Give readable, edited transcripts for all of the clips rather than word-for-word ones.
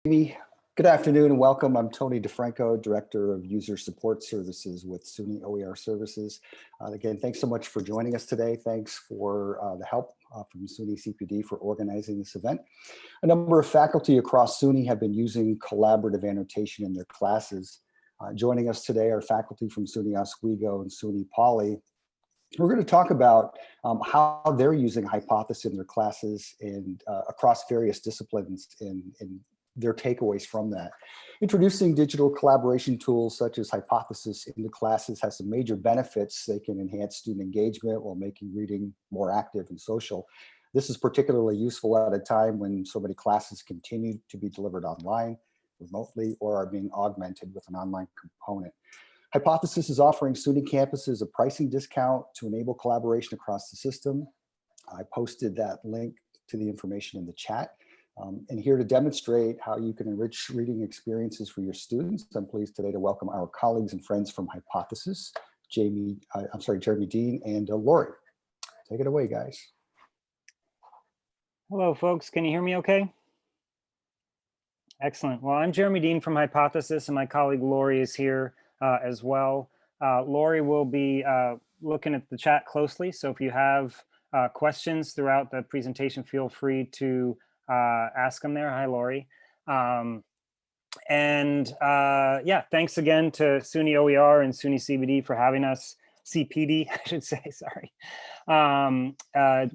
Amy. Good afternoon and welcome. I'm Tony DeFranco, Director of User Support Services with SUNY OER Services. Again, thanks so much for joining us today. Thanks for the help from SUNY CPD for organizing this event. A number of faculty across SUNY have been using collaborative annotation in their classes. Joining us today are faculty from SUNY Oswego and SUNY Poly. We're going to talk about how they're using Hypothesis in their classes and across various disciplines in their takeaways from that. Introducing digital collaboration tools such as Hypothesis into classes has some major benefits. They can enhance student engagement while making reading more active and social. This is particularly useful at a time when so many classes continue to be delivered online, remotely, or are being augmented with an online component. Hypothesis is offering SUNY campuses a pricing discount to enable collaboration across the system. I posted that link to the information in the chat. And here to demonstrate how you can enrich reading experiences for your students, I'm pleased today to welcome our colleagues and friends from Hypothesis, Jeremy Dean and Lori. Take it away, guys. Hello, folks. Can you hear me okay? Excellent. Well, I'm Jeremy Dean from Hypothesis, and my colleague Lori is here as well. Lori will be looking at the chat closely, so if you have questions throughout the presentation, feel free to ask them there. Hi, Lori. Yeah, thanks again to SUNY OER and SUNY CPD for having us. CPD, I should say, sorry.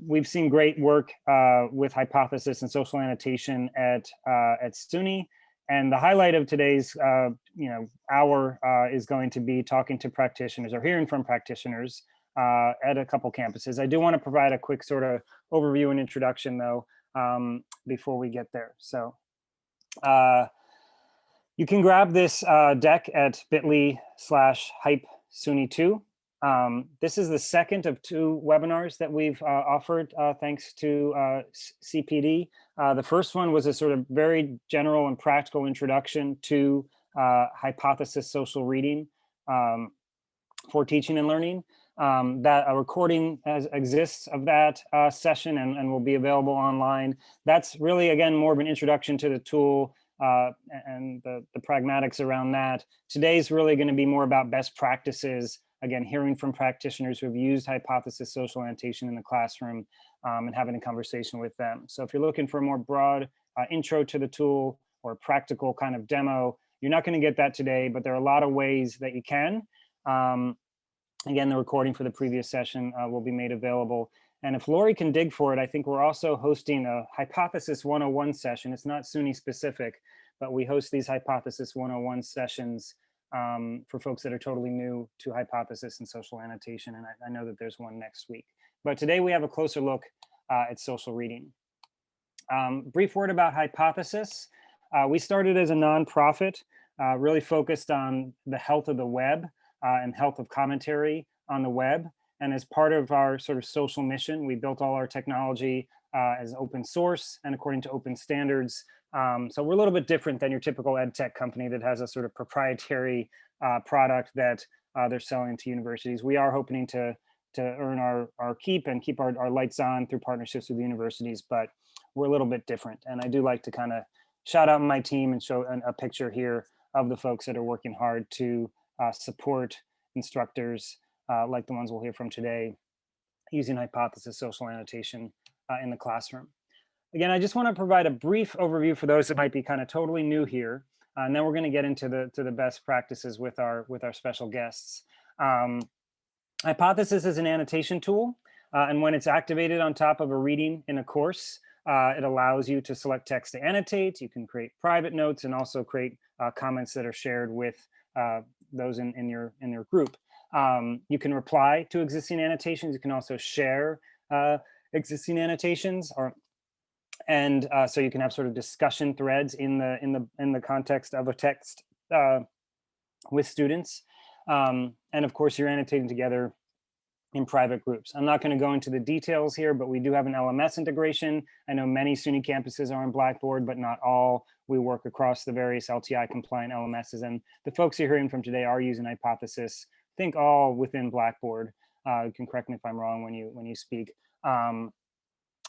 We've seen great work with Hypothesis and social annotation at SUNY. And the highlight of today's hour is going to be talking to practitioners or hearing from practitioners at a couple campuses. I do want to provide a quick sort of overview and introduction, though, before we get there. So you can grab this deck at bit.ly/hype-SUNY2. This is the second of two webinars that we've offered thanks to CPD. The first one was a sort of very general and practical introduction to Hypothesis social reading for teaching and learning. That a recording exists of that session and will be available online. That's really, again, more of an introduction to the tool and the pragmatics around that. Today's really going to be more about best practices, again, hearing from practitioners who have used Hypothesis social annotation in the classroom and having a conversation with them. So if you're looking for a more broad intro to the tool or a practical kind of demo, you're not going to get that today, but there are a lot of ways that you can. Again, the recording for the previous session will be made available. And if Lori can dig for it, I think we're also hosting a Hypothesis 101 session. It's not SUNY specific, but we host these Hypothesis 101 sessions for folks that are totally new to Hypothesis and social annotation. And I know that there's one next week. But today we have a closer look at social reading. Brief word about Hypothesis. We started as a nonprofit, really focused on the health of the web and health of commentary on the web. And as part of our sort of social mission, we built all our technology as open source and according to open standards. So we're a little bit different than your typical ed tech company that has a sort of proprietary product that they're selling to universities. We are hoping to earn our keep and keep our lights on through partnerships with universities, but we're a little bit different. And I do like to kind of shout out my team and show a picture here of the folks that are working hard to support instructors like the ones we'll hear from today using Hypothesis social annotation in the classroom. Again, I just want to provide a brief overview for those that might be kind of totally new here, and then we're going to get into the best practices with our special guests. Hypothesis is an annotation tool, and when it's activated on top of a reading in a course, it allows you to select text to annotate. You can create private notes and also create comments that are shared with those in your group. You can reply to existing annotations. You can also share existing annotations, and so you can have sort of discussion threads in the context of a text with students. And of course, you're annotating together in private groups. I'm not going to go into the details here, but we do have an LMS integration. I know many SUNY campuses are on Blackboard, but not all. We work across the various LTI compliant LMSs, and the folks you're hearing from today are using Hypothesis. I think all within Blackboard. You can correct me if I'm wrong when you speak.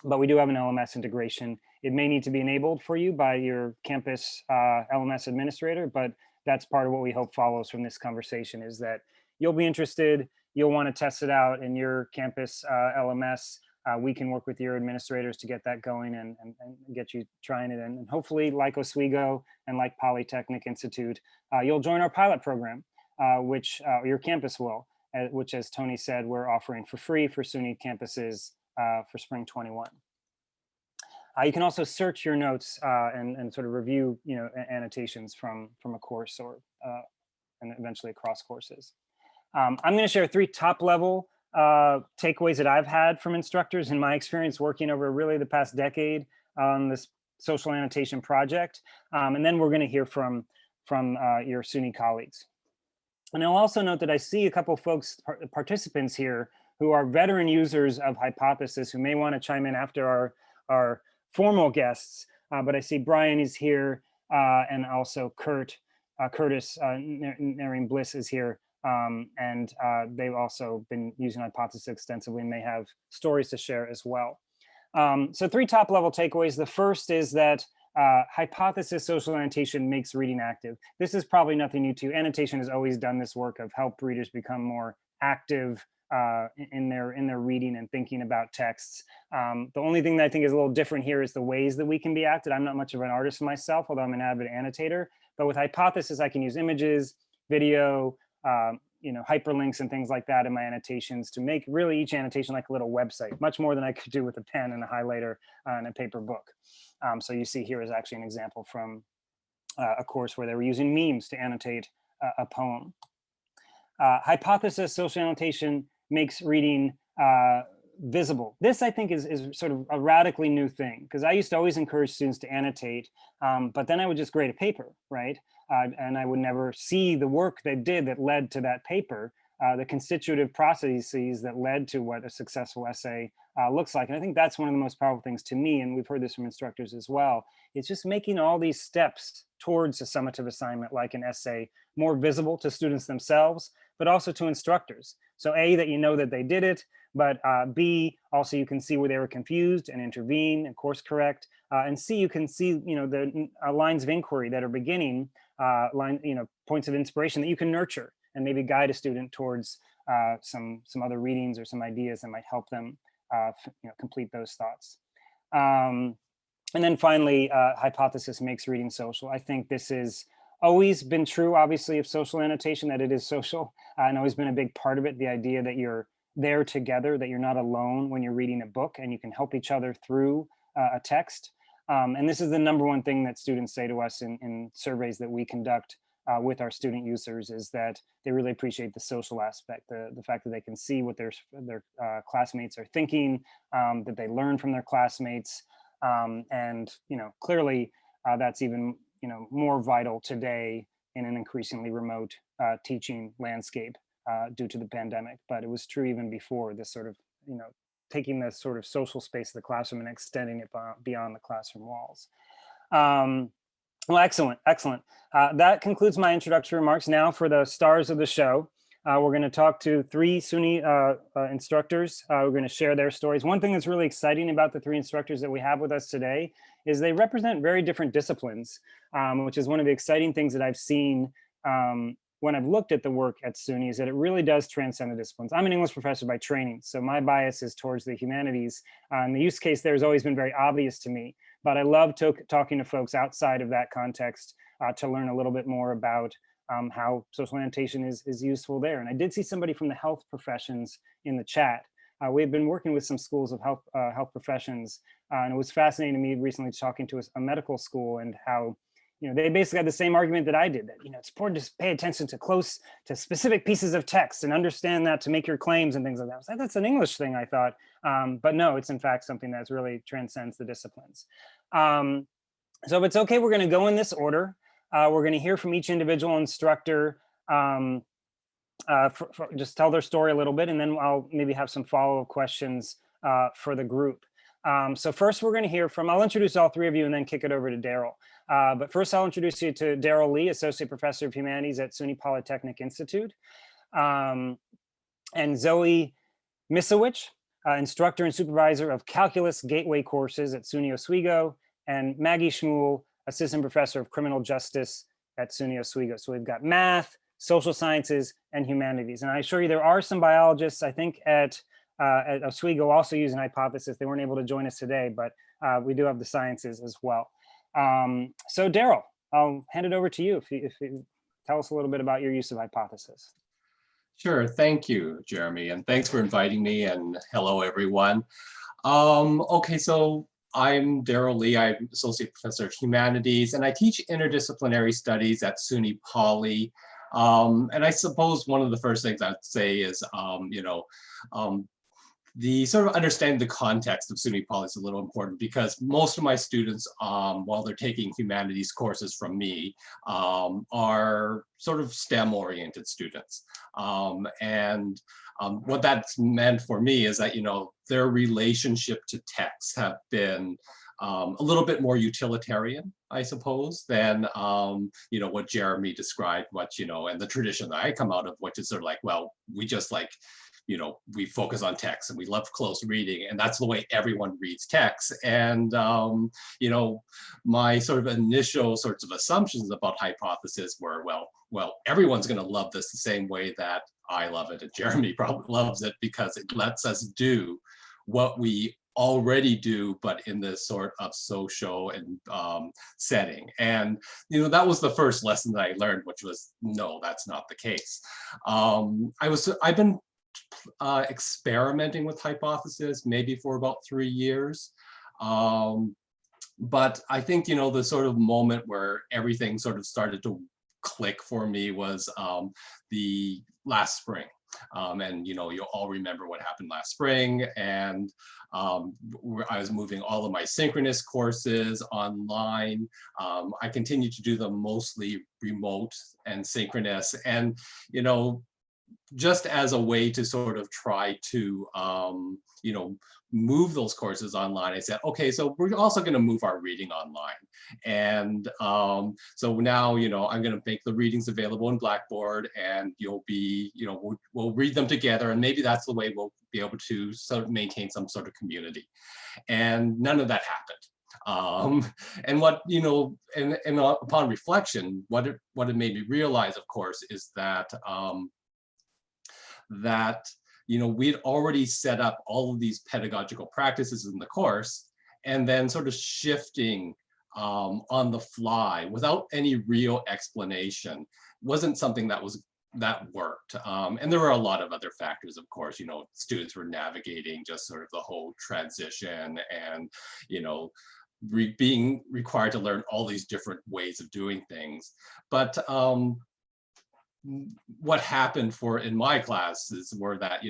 But we do have an LMS integration. It may need to be enabled for you by your campus LMS administrator, but that's part of what we hope follows from this conversation, is that you'll be interested, you'll want to test it out in your campus LMS. We can work with your administrators to get that going and get you trying it. And hopefully, like Oswego and like Polytechnic Institute, you'll join our pilot program, which your campus will, which, as Tony said, we're offering for free for SUNY campuses for spring 21. You can also search your notes and sort of review, annotations from a course or and eventually across courses. I'm going to share 3 top-level takeaways that I've had from instructors in my experience working over really the past decade on this social annotation project, and then we're going to hear from your SUNY colleagues. And I'll also note that I see a couple folks, participants here, who are veteran users of Hypothesis, who may want to chime in after our formal guests. But I see Brian is here, and also Curtis Naring Bliss is here. And they've also been using Hypothesis extensively and may have stories to share as well. So 3 top-level takeaways. The first is that Hypothesis social annotation makes reading active. This is probably nothing new to you. Annotation has always done this work of help readers become more active in their reading and thinking about texts. The only thing that I think is a little different here is the ways that we can be active. I'm not much of an artist myself, although I'm an avid annotator. But with Hypothesis, I can use images, video, hyperlinks and things like that in my annotations to make really each annotation like a little website, much more than I could do with a pen and a highlighter and a paper book. So you see here is actually an example from a course where they were using memes to annotate a poem. Hypothesis social annotation makes reading visible. This, I think, is sort of a radically new thing, because I used to always encourage students to annotate, but then I would just grade a paper, right? And I would never see the work they did that led to that paper, the constitutive processes that led to what a successful essay looks like. And I think that's one of the most powerful things to me, and we've heard this from instructors as well. It's just making all these steps towards a summative assignment like an essay more visible to students themselves, but also to instructors. So A, that you know that they did it, but B, also you can see where they were confused and intervene and course correct. And C, you can see the lines of inquiry that are beginning, points of inspiration that you can nurture and maybe guide a student towards some other readings or some ideas that might help them complete those thoughts. And then finally, Hypothesis makes reading social. I think this is always been true, obviously, of social annotation, that it is social, and always been a big part of it, the idea that you're there together, that you're not alone when you're reading a book, and you can help each other through a text. And this is the #1 thing that students say to us in surveys that we conduct with our student users, is that they really appreciate the social aspect, the fact that they can see what their classmates are thinking, that they learn from their classmates, and clearly that's even more vital today in an increasingly remote teaching landscape due to the pandemic. But it was true even before, this sort of taking the sort of social space of the classroom and extending it beyond the classroom walls. Well, excellent. That concludes my introductory remarks. Now for the stars of the show. We're going to talk to 3 SUNY instructors. We're going to share their stories. One thing that's really exciting about the 3 instructors that we have with us today is they represent very different disciplines, which is one of the exciting things that I've seen when I've looked at the work at SUNY, is that it really does transcend the disciplines. I'm an English professor by training, so my bias is towards the humanities. And the use case there has always been very obvious to me, but I love talking to folks outside of that context to learn a little bit more about how social annotation is useful there. And I did see somebody from the health professions in the chat. We've been working with some schools of health professions, and it was fascinating to me recently talking to a medical school, and how they basically had the same argument that I did, that it's important to pay attention to specific pieces of text and understand that to make your claims and things like that. I was like, that's an English thing, I thought, but no, it's in fact something that really transcends the disciplines. So if it's okay, we're going to go in this order. We're going to hear from each individual instructor, just tell their story a little bit, and then I'll maybe have some follow-up questions for the group. So first we're going to hear from, I'll introduce all 3 of you and then kick it over to Daryl. But first I'll introduce you to Daryl Lee, Associate Professor of Humanities at SUNY Polytechnic Institute, and Zoe Misowich, Instructor and Supervisor of Calculus Gateway Courses at SUNY Oswego, and Maggie Schmuel, assistant professor of criminal justice at SUNY Oswego. So we've got math, social sciences, and humanities. And I assure you there are some biologists, I think, at Oswego also using hypothesis. They weren't able to join us today, but we do have the sciences as well. So Daryl, I'll hand it over to you if you tell us a little bit about your use of hypothesis. Sure, thank you, Jeremy, and thanks for inviting me, and hello, everyone. Okay, so I'm Daryl Lee. I'm Associate Professor of Humanities, and I teach interdisciplinary studies at SUNY Poly. And I suppose one of the first things I'd say is, the sort of understanding the context of SUNY Poly is a little important, because most of my students, while they're taking humanities courses from me, are sort of STEM-oriented students. What that's meant for me is that, their relationship to texts have been a little bit more utilitarian, I suppose, than what Jeremy described, and the tradition that I come out of, which is sort of like, well, we just like, we focus on text and we love close reading, and that's the way everyone reads text. And, my sort of initial sorts of assumptions about hypothesis were, well, everyone's going to love this the same way that I love it, and Jeremy probably loves it, because it lets us do what we already do, but in this sort of social and setting. And that was the first lesson that I learned, which was, no, that's not the case. I've been experimenting with hypothesis maybe for about 3 years. But I think, the sort of moment where everything sort of started to click for me was the last spring. And you all remember what happened last spring, and I was moving all of my synchronous courses online. I continue to do them mostly remote and synchronous, and just as a way to sort of try to move those courses online, I said, okay, so we're also going to move our reading online. And so now, I'm going to make the readings available in Blackboard, and you'll be, we'll read them together, and maybe that's the way we'll be able to sort of maintain some sort of community. And none of that happened. And what, and upon reflection, what it made me realize, of course, is that we'd already set up all of these pedagogical practices in the course, and then sort of shifting on the fly without any real explanation wasn't something that worked. And there were a lot of other factors, of course. Students were navigating just sort of the whole transition, and being required to learn all these different ways of doing things. But what happened in my classes were that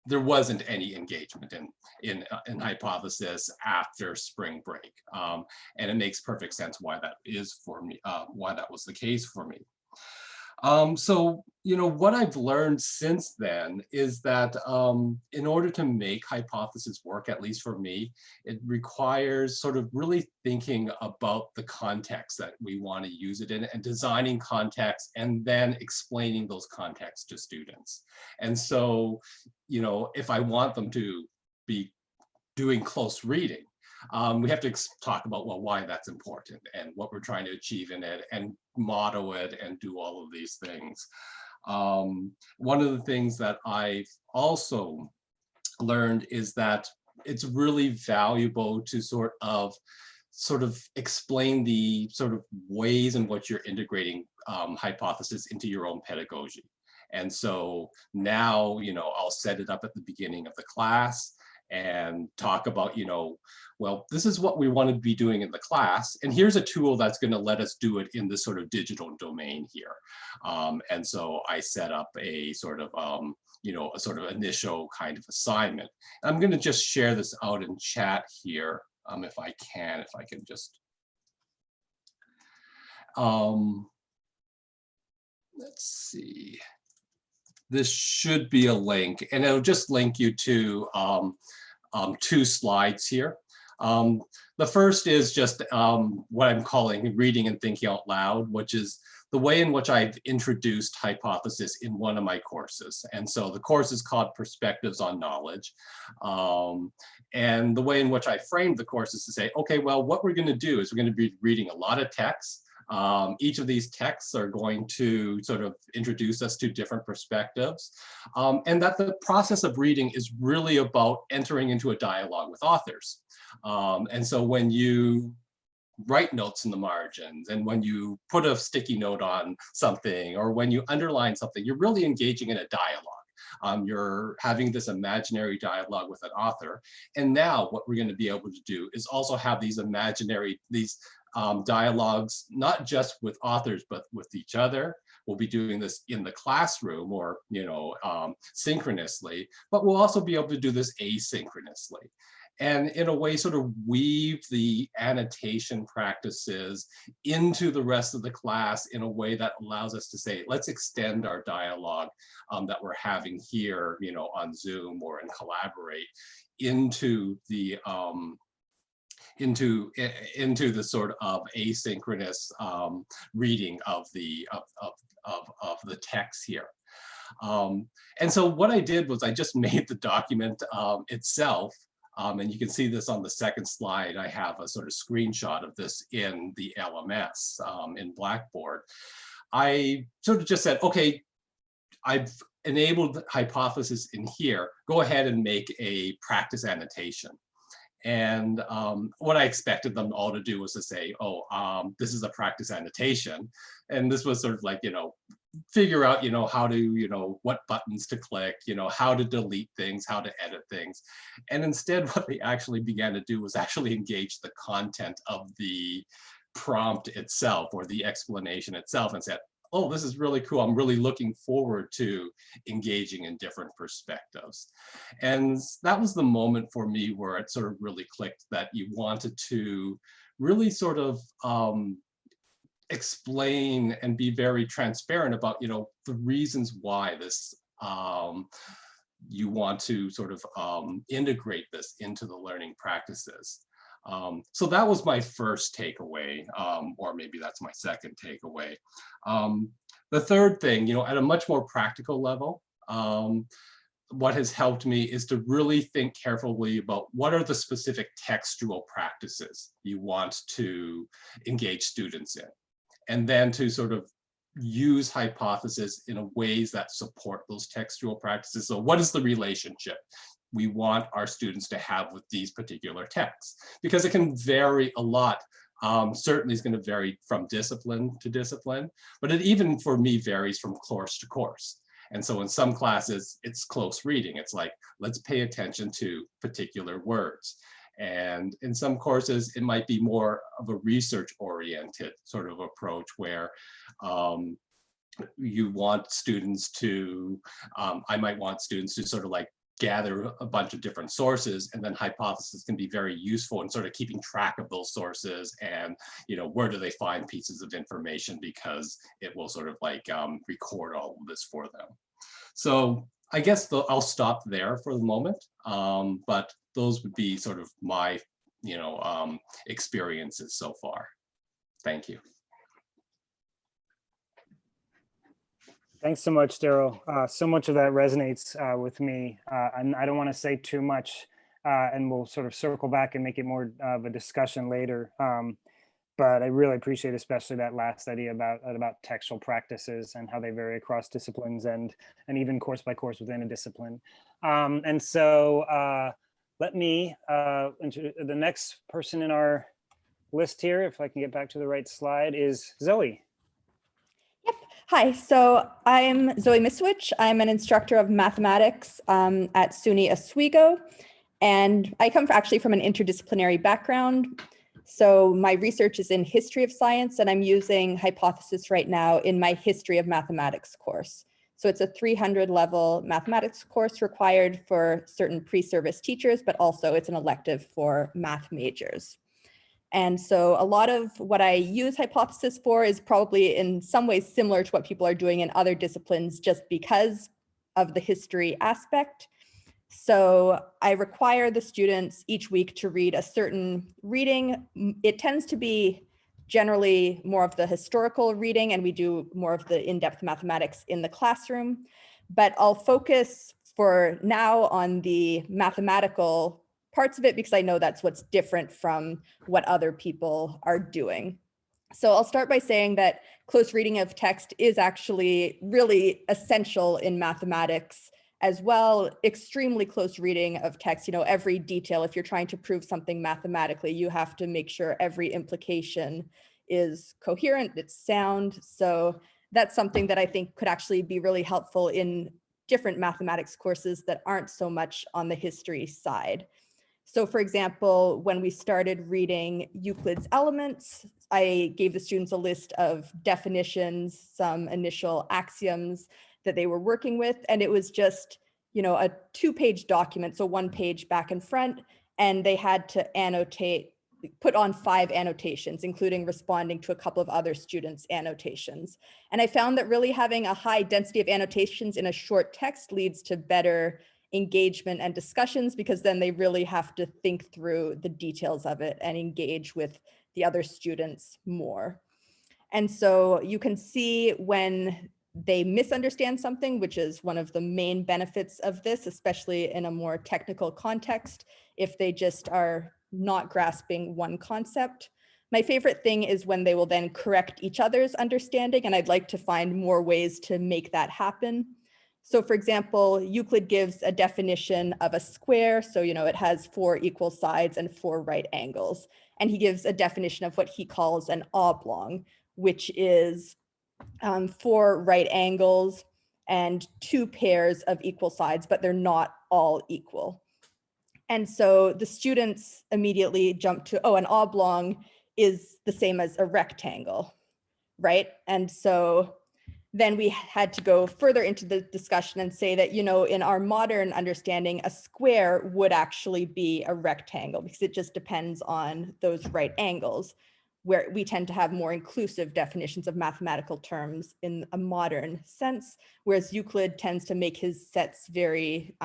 there wasn't any engagement in hypothesis after spring break, and it makes perfect sense why that is for me, why that was the case for me. So what I've learned since then is that in order to make hypothesis work, at least for me, it requires sort of really thinking about the context that we want to use it in, and designing context, and then explaining those contexts to students. And so, if I want them to be doing close reading, we have to talk about, well, why that's important, and what we're trying to achieve in it, and motto it, and do all of these things. One of the things that I've also learned is that it's really valuable to sort of explain the sort of ways in which you're integrating hypothesis into your own pedagogy. And so now, I'll set it up at the beginning of the class and talk about, well, this is what we want to be doing in the class, and here's a tool that's going to let us do it in this sort of digital domain here. And so I set up a sort of, a sort of initial kind of assignment. I'm going to just share this out in chat here, if I can just. Let's see. This should be a link, and it'll just link you to 2 slides here. The first is just what I'm calling reading and thinking out loud, which is the way in which I've introduced hypothesis in one of my courses. And so the course is called Perspectives on Knowledge. And the way in which I framed the course is to say, okay, well, what we're going to do is we're going to be reading a lot of texts. Each of these texts are going to sort of introduce us to different perspectives, and that the process of reading is really about entering into a dialogue with authors. And so when you write notes in the margins, and when you put a sticky note on something, or when you underline something, you're really engaging in a dialogue. You're having this imaginary dialogue with an author. And now what we're going to be able to do is also have these dialogues, not just with authors, but with each other. We'll be doing this in the classroom or, synchronously, but we'll also be able to do this asynchronously. And in a way, sort of weave the annotation practices into the rest of the class in a way that allows us to say, let's extend our dialogue that we're having here, on Zoom or in Collaborate into the sort of asynchronous reading of the text here. And so what I did was I just made the document itself. And you can see this on the second slide. I have a sort of screenshot of this in the LMS in Blackboard. I sort of just said, okay, I've enabled hypothesis in here. Go ahead and make a practice annotation. And what I expected them all to do was to say, oh, this is a practice annotation. And this was sort of like, figure out, how to, what buttons to click, how to delete things, how to edit things. And instead, what they actually began to do was actually engage the content of the prompt itself or the explanation itself and said, oh, this is really cool. I'm really looking forward to engaging in different perspectives. And that was the moment for me where it sort of really clicked that you wanted to really sort of explain and be very transparent about, the reasons why this, you want to sort of integrate this into the learning practices. So that was my first takeaway, or maybe that's my second takeaway. The third thing, at a much more practical level, what has helped me is to really think carefully about what are the specific textual practices you want to engage students in, and then to sort of use hypothesis in ways that support those textual practices. So what is the relationship we want our students to have with these particular texts? Because it can vary a lot. Certainly it's going to vary from discipline to discipline, but it even for me varies from course to course. And so in some classes, it's close reading. It's like, let's pay attention to particular words. And in some courses, it might be more of a research-oriented sort of approach where you want students to, I might want students to sort of like gather a bunch of different sources, and then hypothesis can be very useful in sort of keeping track of those sources and, where do they find pieces of information, because it will sort of like record all of this for them. So I guess I'll stop there for the moment, but those would be sort of my, experiences so far. Thank you. Thanks so much, Daryl. So much of that resonates with me. And I don't want to say too much, and we'll sort of circle back and make it more of a discussion later. But I really appreciate especially that last idea about textual practices and how they vary across disciplines and even course by course within a discipline. And so let me, the next person in our list here, if I can get back to the right slide, is Zoe. Hi, so I'm Zoe Miswich. I'm an instructor of mathematics at SUNY Oswego, and I come actually from an interdisciplinary background. So my research is in history of science, and I'm using hypothesis right now in my history of mathematics course. So it's a 300 level mathematics course required for certain pre-service teachers, but also it's an elective for math majors. And so a lot of what I use hypothesis for is probably in some ways similar to what people are doing in other disciplines just because of the history aspect. So I require the students each week to read a certain reading. It tends to be generally more of the historical reading, and we do more of the in-depth mathematics in the classroom. But I'll focus for now on the mathematical parts of it because I know that's what's different from what other people are doing. So I'll start by saying that close reading of text is actually really essential in mathematics as well. Extremely close reading of text, every detail. If you're trying to prove something mathematically, you have to make sure every implication is coherent, it's sound. So that's something that I think could actually be really helpful in different mathematics courses that aren't so much on the history side. So for example, when we started reading Euclid's Elements, I gave the students a list of definitions, some initial axioms that they were working with. And it was just, a 2-page document, so 1 page back and front. And they had to annotate, put on 5 annotations, including responding to a couple of other students' annotations. And I found that really having a high density of annotations in a short text leads to better engagement and discussions, because then they really have to think through the details of it and engage with the other students more. And so you can see when they misunderstand something, which is one of the main benefits of this, especially in a more technical context, if they just are not grasping one concept. My favorite thing is when they will then correct each other's understanding, and I'd like to find more ways to make that happen. So for example, Euclid gives a definition of a square. So, it has 4 equal sides and 4 right angles. And he gives a definition of what he calls an oblong, which is 4 right angles and 2 pairs of equal sides, but they're not all equal. And so the students immediately jump to, oh, an oblong is the same as a rectangle, right? And so then we had to go further into the discussion and say that, in our modern understanding, a square would actually be a rectangle because it just depends on those right angles, where we tend to have more inclusive definitions of mathematical terms in a modern sense, whereas Euclid tends to make his sets very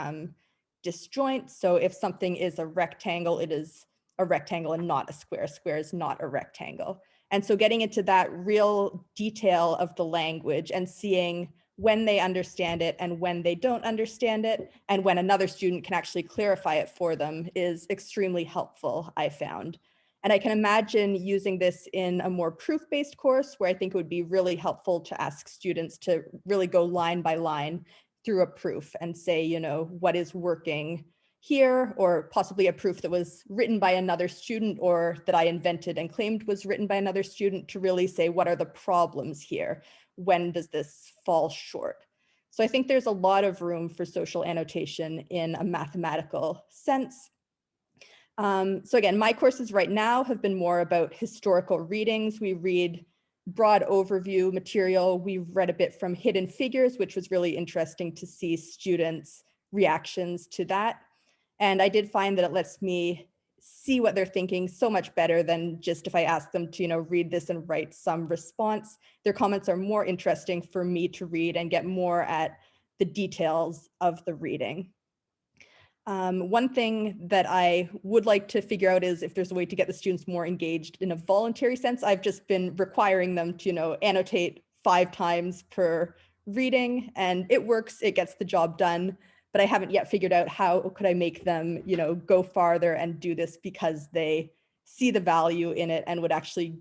disjoint. So if something is a rectangle, it is a rectangle and not a square. A square is not a rectangle. And so getting into that real detail of the language and seeing when they understand it and when they don't understand it, and when another student can actually clarify it for them, is extremely helpful, I found. And I can imagine using this in a more proof-based course where I think it would be really helpful to ask students to really go line by line through a proof and say, what is working here, or possibly a proof that was written by another student or that I invented and claimed was written by another student, to really say, what are the problems here? When does this fall short? So I think there's a lot of room for social annotation in a mathematical sense. So again, my courses right now have been more about historical readings. We read broad overview material. We've read a bit from Hidden Figures, which was really interesting to see students' reactions to that. And I did find that it lets me see what they're thinking so much better than just if I ask them to, read this and write some response. Their comments are more interesting for me to read and get more at the details of the reading. One thing that I would like to figure out is if there's a way to get the students more engaged in a voluntary sense. I've just been requiring them to, annotate 5 times per reading, and it works, it gets the job done. But I haven't yet figured out how could I make them, go farther and do this because they see the value in it and would actually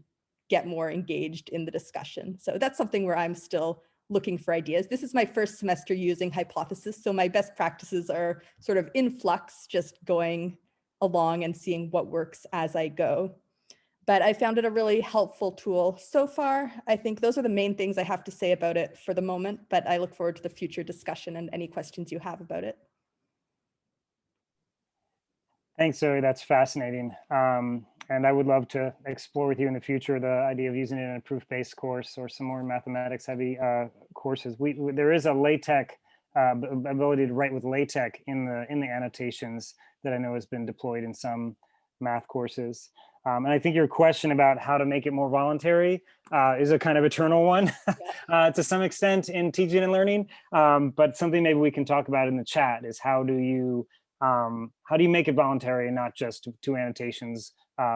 get more engaged in the discussion. So that's something where I'm still looking for ideas. This is my first semester using Hypothesis, so my best practices are sort of in flux, just going along and seeing what works as I go. But I found it a really helpful tool so far. I think those are the main things I have to say about it for the moment, but I look forward to the future discussion and any questions you have about it. Thanks, Zoe. That's fascinating. And I would love to explore with you in the future the idea of using it in a proof-based course or some more mathematics-heavy courses. There is a LaTeX ability to write with LaTeX in the annotations that I know has been deployed in some math courses. And I think your question about how to make it more voluntary is a kind of eternal one to some extent in teaching and learning. But something maybe we can talk about in the chat is how do you make it voluntary and not just two annotations,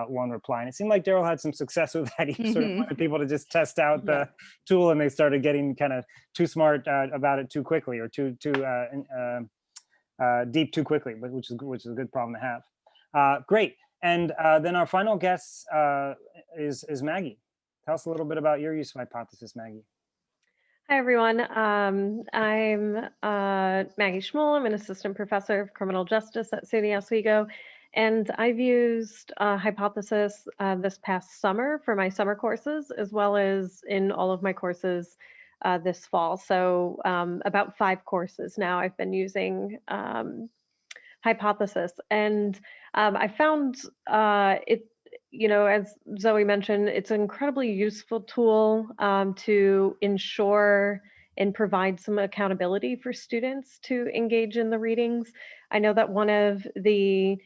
one reply? And it seemed like Daryl had some success with that. He sort of wanted people to just test out the tool, and they started getting kind of too smart about it too quickly, or too deep too quickly, but which is a good problem to have. Great. And then our final guest is Maggie. Tell us a little bit about your use of hypothesis, Maggie. Hi, everyone. I'm Maggie Schmull. I'm an assistant professor of criminal justice at SUNY Oswego. And I've used hypothesis this past summer for my summer courses, as well as in all of my courses this fall. So about 5 courses now I've been using hypothesis. And I found it, as Zoe mentioned, it's an incredibly useful tool to ensure and provide some accountability for students to engage in the readings. I know that one of the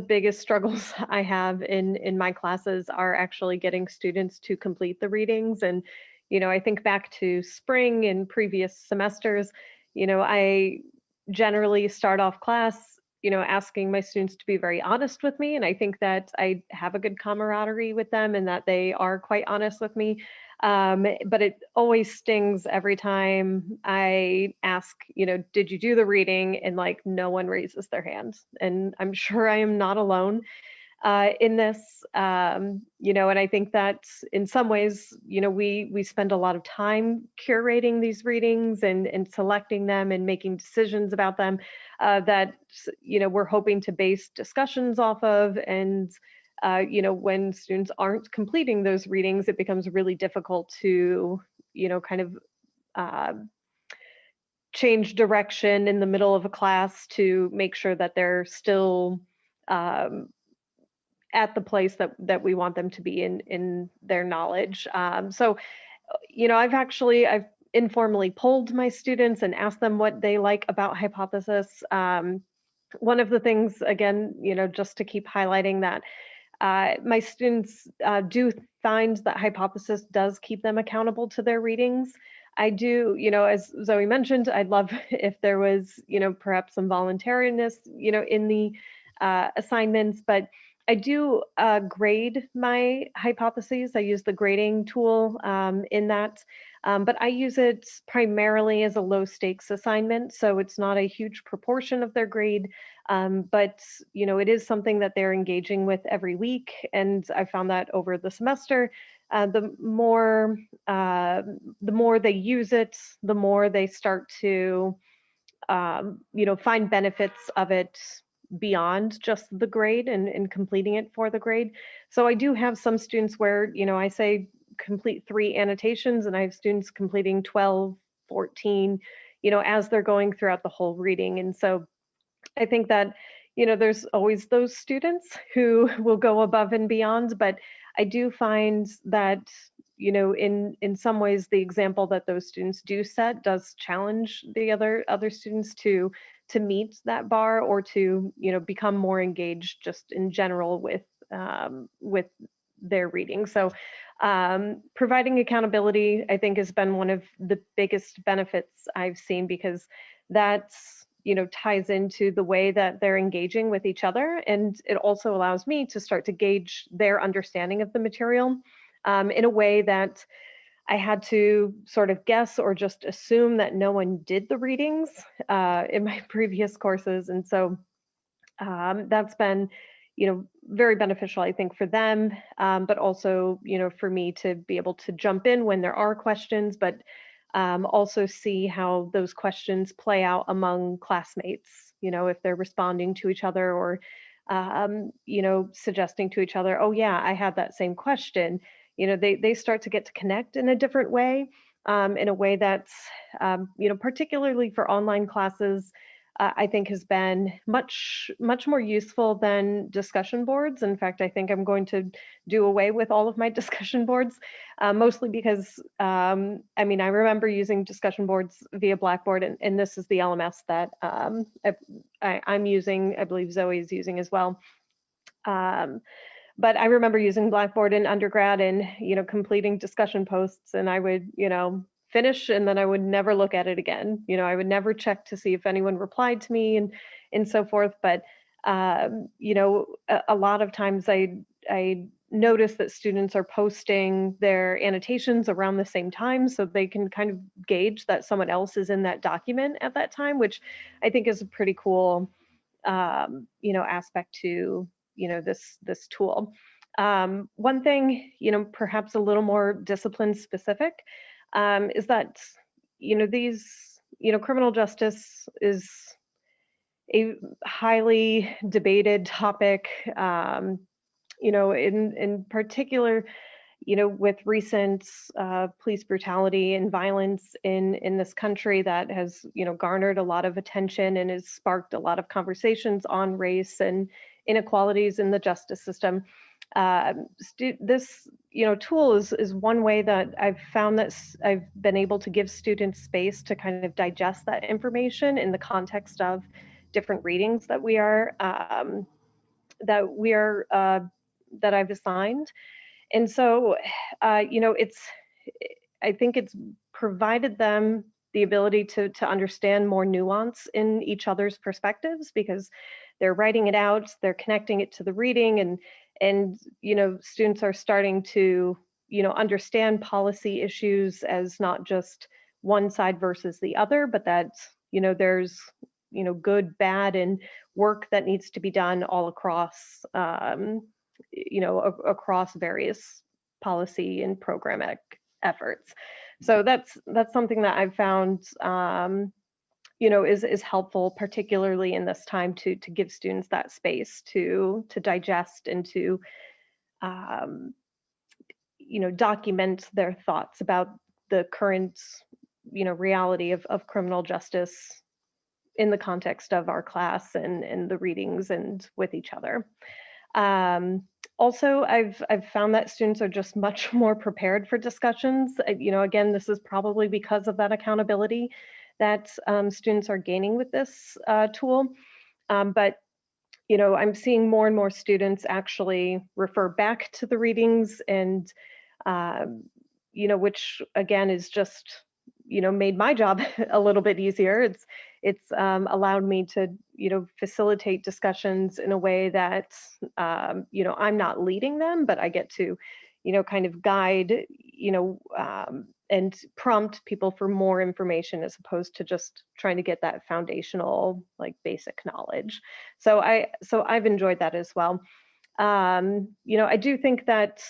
biggest struggles I have in my classes are actually getting students to complete the readings. And I think back to spring and previous semesters. I generally start off class asking my students to be very honest with me. And I think that I have a good camaraderie with them and that they are quite honest with me. But it always stings every time I ask, did you do the reading? And like no one raises their hand. And I'm sure I am not alone in this, and I think that in some ways, we spend a lot of time curating these readings and selecting them and making decisions about them that, we're hoping to base discussions off of. And, when students aren't completing those readings, it becomes really difficult to, kind of change direction in the middle of a class to make sure that they're still at the place that we want them to be in their knowledge. So, I've informally polled my students and asked them what they like about hypothesis. One of the things, again, just to keep highlighting that my students do find that hypothesis does keep them accountable to their readings. I do, as Zoe mentioned, I'd love if there was, perhaps some voluntariness, in the assignments, but I do grade my hypotheses. I use the grading tool in that, but I use it primarily as a low stakes assignment. So it's not a huge proportion of their grade, but it is something that they're engaging with every week. And I found that over the semester, the more they use it, the more they start to find benefits of it beyond just the grade and completing it for the grade. So I do have some students where, I say complete 3 annotations, and I have students completing 12, 14, as they're going throughout the whole reading. And so I think that, there's always those students who will go above and beyond, but I do find that, in some ways, the example that those students do set does challenge the other students to meet that bar, or to, become more engaged just in general with their reading. So providing accountability, I think, has been one of the biggest benefits I've seen, because that's, ties into the way that they're engaging with each other. And it also allows me to start to gauge their understanding of the material in a way that I had to sort of guess or just assume that no one did the readings in my previous courses. And so that's been, very beneficial, I think, for them, but also, for me to be able to jump in when there are questions, but also see how those questions play out among classmates, if they're responding to each other, or, suggesting to each other, oh yeah, I had that same question. They start to get to connect in a different way, in a way that's, particularly for online classes, I think has been much more useful than discussion boards. In fact, I think I'm going to do away with all of my discussion boards, mostly because, I mean, I remember using discussion boards via Blackboard, and this is the LMS that I'm using, I believe Zoe is using as well. But I remember using Blackboard in undergrad and, completing discussion posts, and I would, finish and then I would never look at it again. I would never check to see if anyone replied to me and so forth. But, a lot of times I notice that students are posting their annotations around the same time, so they can kind of gauge that someone else is in that document at that time, which I think is a pretty cool, aspect to, this tool. One thing, perhaps a little more discipline specific, is that, these, criminal justice is a highly debated topic, in particular, with recent police brutality and violence in this country that has, garnered a lot of attention and has sparked a lot of conversations on race and inequalities in the justice system. This, tool is one way that I've found that I've been able to give students space to kind of digest that information in the context of different readings that that I've assigned. And so, I think it's provided them the ability to understand more nuance in each other's perspectives, because they're writing it out, they're connecting it to the reading, and students are starting to, understand policy issues as not just one side versus the other, but that, there's, good, bad, and work that needs to be done all across, across various policy and programmatic efforts. So that's something that I've found, is helpful, particularly in this time, to give students that space to digest and to, document their thoughts about the current, reality of criminal justice in the context of our class and the readings and with each other. Also, I've found that students are just much more prepared for discussions. Again, this is probably because of that accountability that students are gaining with this tool. But I'm seeing more and more students actually refer back to the readings, and which again is just made my job a little bit easier. It's allowed me to facilitate discussions in a way that I'm not leading them, but I get to kind of guide and prompt people for more information, as opposed to just trying to get that foundational, like, basic knowledge. So I've enjoyed that as well. I do think that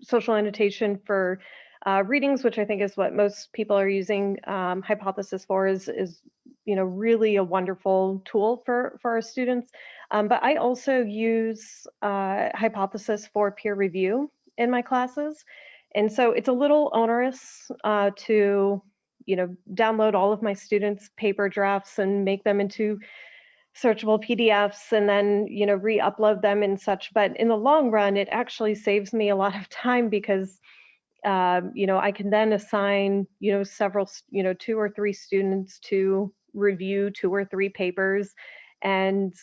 social annotation for readings, which I think is what most people are using Hypothesis for, is really a wonderful tool for our students. But I also use Hypothesis for peer review in my classes, and so it's a little onerous to download all of my students' paper drafts and make them into searchable PDFs and then re-upload them and such. But in the long run, it actually saves me a lot of time, because I can then assign several 2 or 3 students to review 2 or 3 papers, and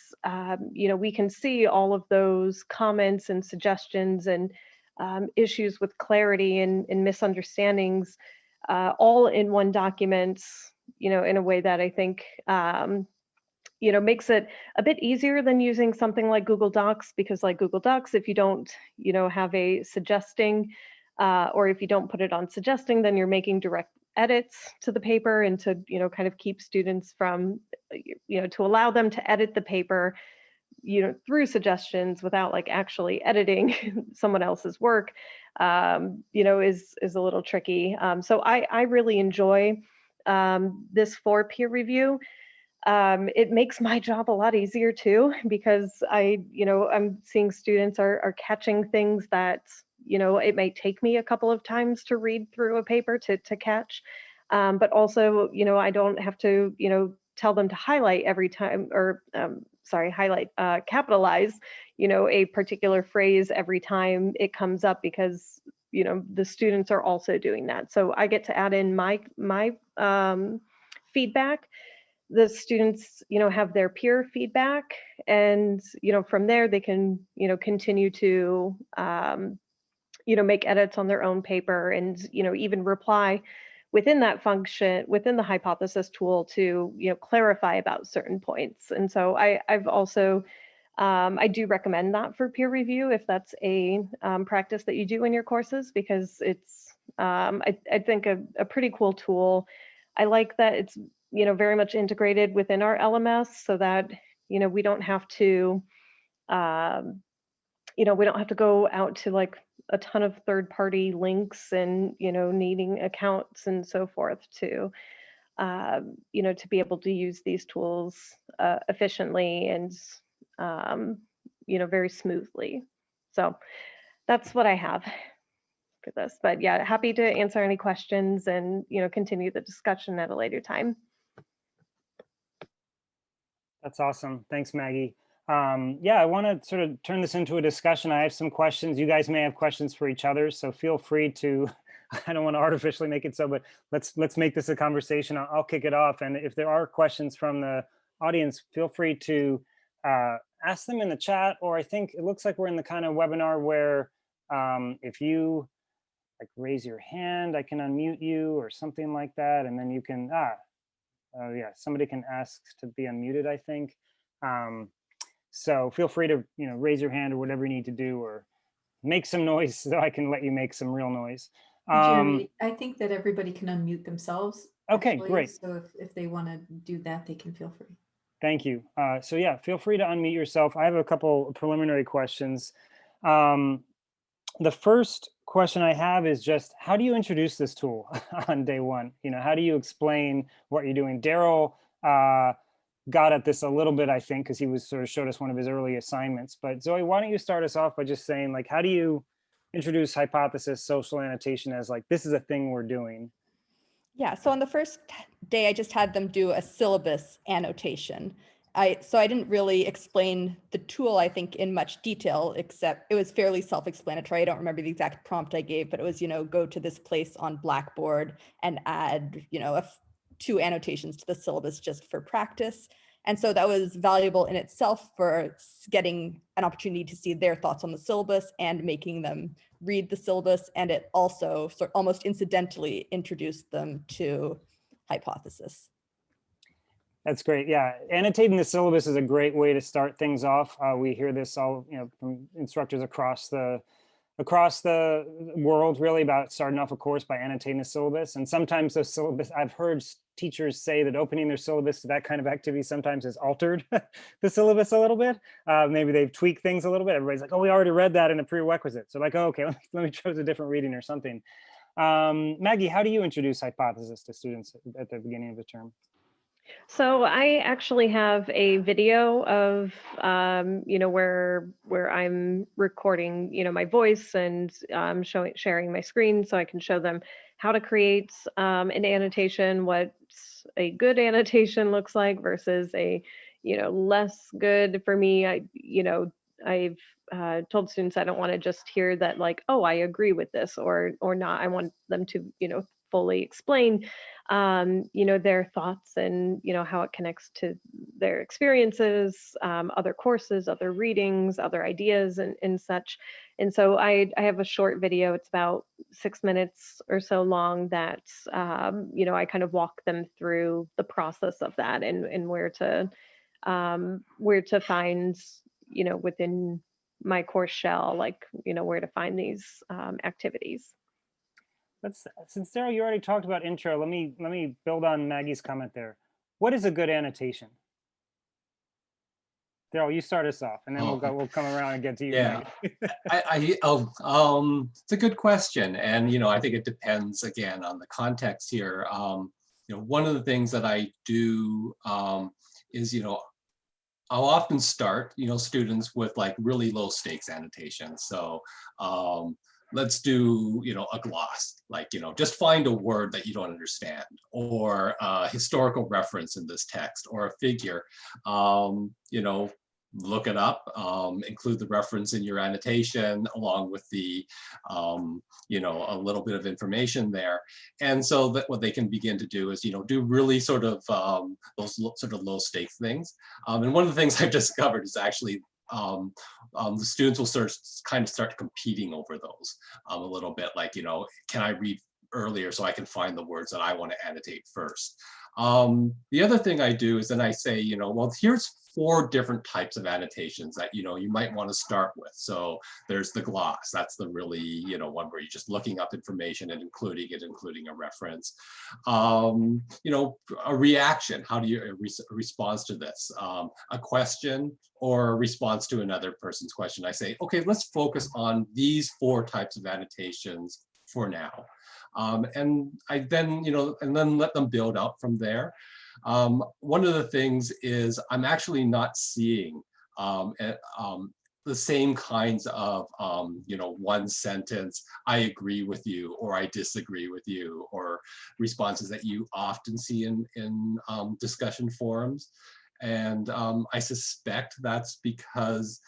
we can see all of those comments and suggestions and issues with clarity and misunderstandings all in one document, in a way that I think makes it a bit easier than using something like Google Docs, because like Google Docs, if you don't have a suggesting, or if you don't put it on suggesting, then you're making direct edits to the paper, and to kind of keep students from to allow them to edit the paper through suggestions without like actually editing someone else's work, is a little tricky. So I really enjoy this for peer review. It makes my job a lot easier too, because I'm seeing students are catching things that it may take me a couple of times to read through a paper to catch. But also, I don't have to, tell them to highlight every time, or highlight, capitalize, a particular phrase every time it comes up, because, the students are also doing that. So I get to add in my feedback. The students, have their peer feedback, and, from there they can, continue to, make edits on their own paper, and, even reply within that function, within the hypothesis tool, to, clarify about certain points. And so I've also, I do recommend that for peer review, if that's a practice that you do in your courses, because it's, I think, a pretty cool tool. I like that it's, very much integrated within our LMS, so that, we don't have to, we don't have to go out to like a ton of third-party links, and, needing accounts and so forth to, to be able to use these tools efficiently and, very smoothly. So that's what I have for this. But yeah, happy to answer any questions, and, continue the discussion at a later time. That's awesome. Thanks, Maggie. Yeah, I want to sort of turn this into a discussion. I have some questions. You guys may have questions for each other, so feel free to, I don't want to artificially make it so, but let's make this a conversation. I'll kick it off. And if there are questions from the audience, feel free to ask them in the chat, or I think it looks like we're in the kind of webinar where if you like raise your hand, I can unmute you or something like that. And then you can, yeah, somebody can ask to be unmuted, I think. So feel free to, raise your hand or whatever you need to do, or make some noise so I can let you make some real noise. Jeremy, I think that everybody can unmute themselves. Okay, actually. great. So if they want to do that, they can feel free. Thank you. So yeah, feel free to unmute yourself. I have a couple preliminary questions. The first question I have is just, how do you introduce this tool on day one? How do you explain what you're doing? Daryl got at this a little bit, I think, because he was sort of showed us one of his early assignments. But Zoe, why don't you start us off by just saying, like, how do you introduce hypothesis social annotation as like, this is a thing we're doing? Yeah, so on the first day, I just had them do a syllabus annotation. So I didn't really explain the tool, I think, in much detail, except it was fairly self-explanatory. I don't remember the exact prompt I gave, but it was, go to this place on Blackboard and add, 2 annotations to the syllabus just for practice. And so that was valuable in itself for getting an opportunity to see their thoughts on the syllabus and making them read the syllabus. And it also sort of almost incidentally introduced them to hypothesis. That's great. Yeah, annotating the syllabus is a great way to start things off. We hear this all, from instructors across the world, really, about starting off a course by annotating the syllabus. And sometimes those syllabus, I've heard teachers say that opening their syllabus to that kind of activity sometimes has altered the syllabus a little bit. Maybe they've tweaked things a little bit. Everybody's like, oh, we already read that in a prerequisite. So like, oh, okay, let me choose a different reading or something. Maggie, how do you introduce hypothesis to students at the beginning of the term? So I actually have a video of, where I'm recording, my voice, and sharing my screen, so I can show them how to create an annotation, what a good annotation looks like versus a, less good. For me, I've told students I don't want to just hear that, like, oh, I agree with this or not. I want them to, fully explain, their thoughts, and, how it connects to their experiences, other courses, other readings, other ideas, and such. And so I have a short video. It's about 6 minutes or so long that, I kind of walk them through the process of that, and where to find, within my course shell, like, where to find these activities. Since Daryl, you already talked about intro, let me build on Maggie's comment there. What is a good annotation? Daryl, you start us off, and then we'll come around and get to you. Yeah, it's a good question, and I think it depends again on the context here. One of the things that I do is I'll often start students with like really low stakes annotations. So let's do, you know, a gloss, like, you know, just find a word that you don't understand, or a historical reference in this text, or a figure, you know, look it up, include the reference in your annotation along with the, you know, a little bit of information there. And so that what they can begin to do is, you know, do really sort of those sort of low stakes things. And one of the things I've discovered is actually the students will kind of start competing over those a little bit, like, you know, can I read earlier so I can find the words that I want to annotate first. The other thing I do is then I say, you know, well, here's 4 different types of annotations that, you know, you might want to start with. So there's the gloss. That's the really, you know, one where you're just looking up information and including a reference. You know, a reaction. How do you response to this? A question or a response to another person's question. I say, okay, let's focus on these 4 types of annotations for now. And I then, you know, and then let them build out from there. One of the things is I'm actually not seeing the same kinds of, you know, one sentence, I agree with you, or I disagree with you, or responses that you often see in discussion forums. And I suspect that's because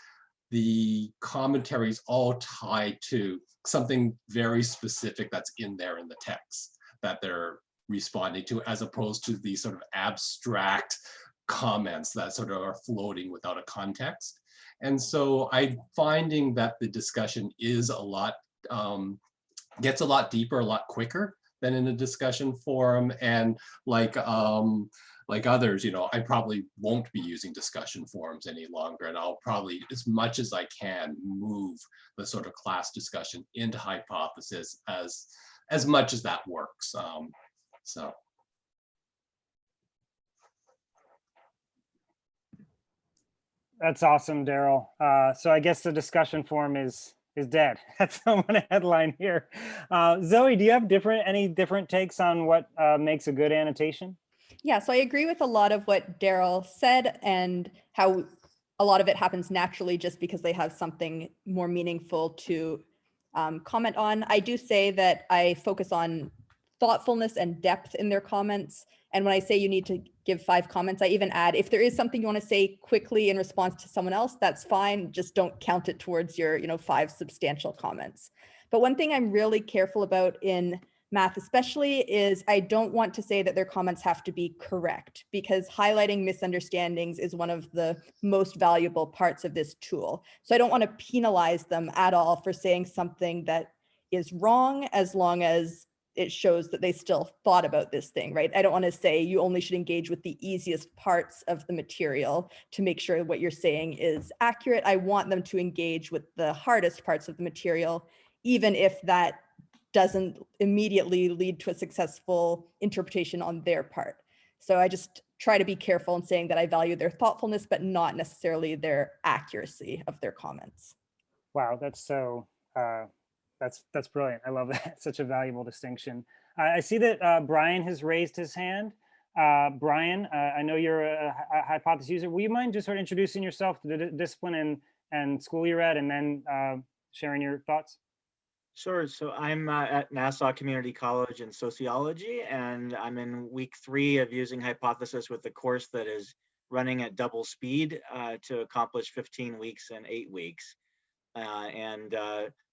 the commentaries all tie to something very specific that's in there in the text that they're responding to, as opposed to these sort of abstract comments that sort of are floating without a context. And so I'm finding that the discussion is a lot, gets a lot deeper, a lot quicker than in a discussion forum. And like others, you know, I probably won't be using discussion forums any longer, and I'll probably, as much as I can, move the sort of class discussion into hypothesis as much as that works. So. That's awesome, Daryl. So I guess the discussion forum is dead. That's one headline here. Zoe, do you have any different takes on what makes a good annotation? Yeah, so I agree with a lot of what Daryl said, and how a lot of it happens naturally just because they have something more meaningful to comment on. I do say that I focus on thoughtfulness and depth in their comments. And when I say you need to give 5 comments, I even add, if there is something you want to say quickly in response to someone else, that's fine. Just don't count it towards your, 5 substantial comments. But one thing I'm really careful about in math especially is I don't want to say that their comments have to be correct, because highlighting misunderstandings is one of the most valuable parts of this tool. So I don't want to penalize them at all for saying something that is wrong, as long as it shows that they still thought about this thing, right? I don't want to say you only should engage with the easiest parts of the material to make sure what you're saying is accurate. I want them to engage with the hardest parts of the material, even if that doesn't immediately lead to a successful interpretation on their part. So I just try to be careful in saying that I value their thoughtfulness, but not necessarily their accuracy of their comments. Wow, that's so, that's brilliant. I love that. Such a valuable distinction. I see that Brian has raised his hand. Brian, I know you're a hypothesis user. Will you mind just sort of introducing yourself to the discipline and school you're at, and then sharing your thoughts? Sure. So I'm at Nassau Community College in sociology, and I'm in week 3 of using hypothesis with a course that is running at double speed to accomplish 15 weeks in 8 weeks.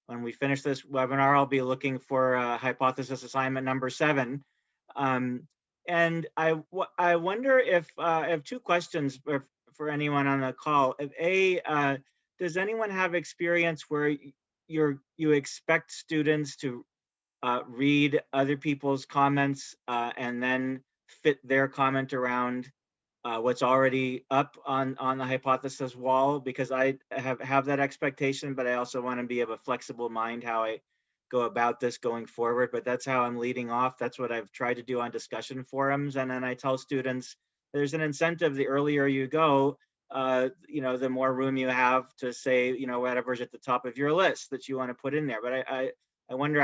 When we finish this webinar, I'll be looking for hypothesis assignment number 7. And I wonder if I have 2 questions for anyone on the call. Does anyone have experience where you expect students to read other people's comments and then fit their comment around what's already up on the hypothesis wall? Because I have that expectation, but I also want to be of a flexible mind how I go about this going forward. But that's how I'm leading off. That's what I've tried to do on discussion forums. And then I tell students there's an incentive the earlier you go, the more room you have to say, whatever's at the top of your list that you want to put in there. But I wonder